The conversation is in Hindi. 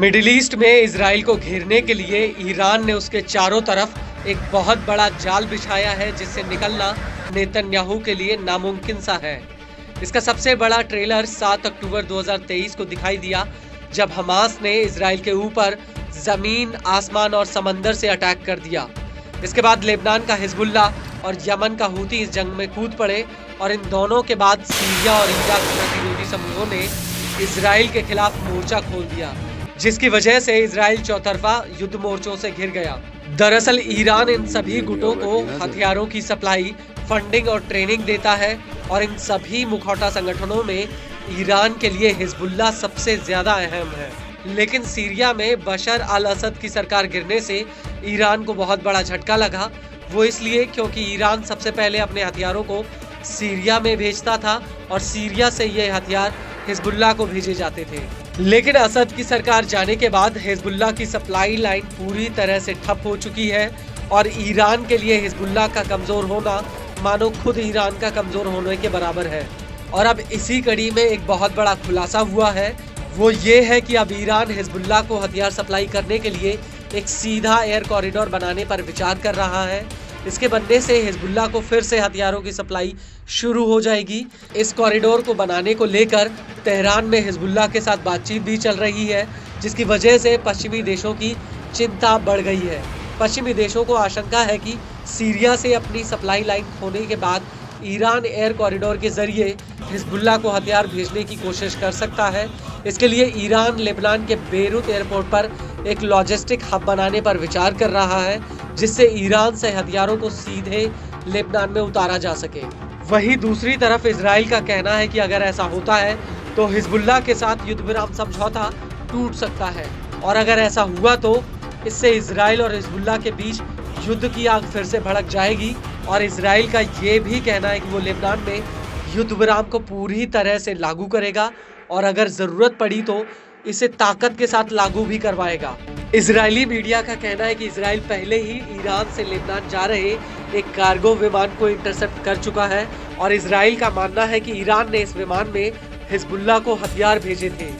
मिडिल ईस्ट में इजराइल को घेरने के लिए ईरान ने उसके चारों तरफ एक बहुत बड़ा जाल बिछाया है, जिससे निकलना नेतन्याहू के लिए नामुमकिन सा है। इसका सबसे बड़ा ट्रेलर 7 अक्टूबर 2023 को दिखाई दिया, जब हमास ने इजराइल के ऊपर जमीन, आसमान और समंदर से अटैक कर दिया। इसके बाद लेबनान का हिजबुल्ला और यमन का हूती इस जंग में कूद पड़े और इन दोनों के बाद सीरिया और इराक प्रतिरोधी समूहों ने इजराइल के खिलाफ मोर्चा खोल दिया, जिसकी वजह से इजराइल चौतरफा युद्ध मोर्चों से घिर गया। दरअसल ईरान इन सभी गुटों को हथियारों की सप्लाई, फंडिंग और ट्रेनिंग देता है और इन सभी मुखौटा संगठनों में ईरान के लिए हिजबुल्ला सबसे ज्यादा अहम है। लेकिन सीरिया में बशर अल असद की सरकार गिरने से ईरान को बहुत बड़ा झटका लगा। वो इसलिए क्योंकि ईरान सबसे पहले अपने हथियारों को सीरिया में भेजता था और सीरिया से ये हथियार हिजबुल्ला को भेजे जाते थे। लेकिन असद की सरकार जाने के बाद हिजबुल्ला की सप्लाई लाइन पूरी तरह से ठप हो चुकी है और ईरान के लिए हिजबुल्ला का कमजोर होना मानो खुद ईरान का कमजोर होने के बराबर है। और अब इसी कड़ी में एक बहुत बड़ा खुलासा हुआ है। वो ये है कि अब ईरान हिजबुल्ला को हथियार सप्लाई करने के लिए एक सीधा एयर कॉरिडोर बनाने पर विचार कर रहा है। इसके बनने से हिजबुल्ला को फिर से हथियारों की सप्लाई शुरू हो जाएगी। इस कॉरिडोर को बनाने को लेकर तेहरान में हिजबुल्ला के साथ बातचीत भी चल रही है, जिसकी वजह से पश्चिमी देशों की चिंता बढ़ गई है। पश्चिमी देशों को आशंका है कि सीरिया से अपनी सप्लाई लाइन खोने के बाद ईरान एयर कॉरिडोर के जरिए हिजबुल्ला को हथियार भेजने की कोशिश कर सकता है। इसके लिए ईरान लेबनान के बेरूत एयरपोर्ट पर एक लॉजिस्टिक हब बनाने पर विचार कर रहा है, जिससे ईरान से हथियारों को सीधे लेबनान में उतारा जा सके। वहीं दूसरी तरफ इजराइल का कहना है कि अगर ऐसा होता है तो हिजबुल्ला के साथ युद्ध विराम समझौता टूट सकता है, और अगर ऐसा हुआ तो इससे इजराइल और हिजबुल्ला के बीच युद्ध की आग फिर से भड़क जाएगी। और इजराइल का ये भी कहना है कि वो लेबनान में युद्ध विराम को पूरी तरह से लागू करेगा और अगर जरूरत पड़ी तो इसे ताकत के साथ लागू भी करवाएगा। इजरायली मीडिया का कहना है कि इजराइल पहले ही ईरान से लेबनान जा रहे एक कार्गो विमान को इंटरसेप्ट कर चुका है और इजराइल का मानना है कि ईरान ने इस विमान में हिजबुल्ला को हथियार भेजे थे।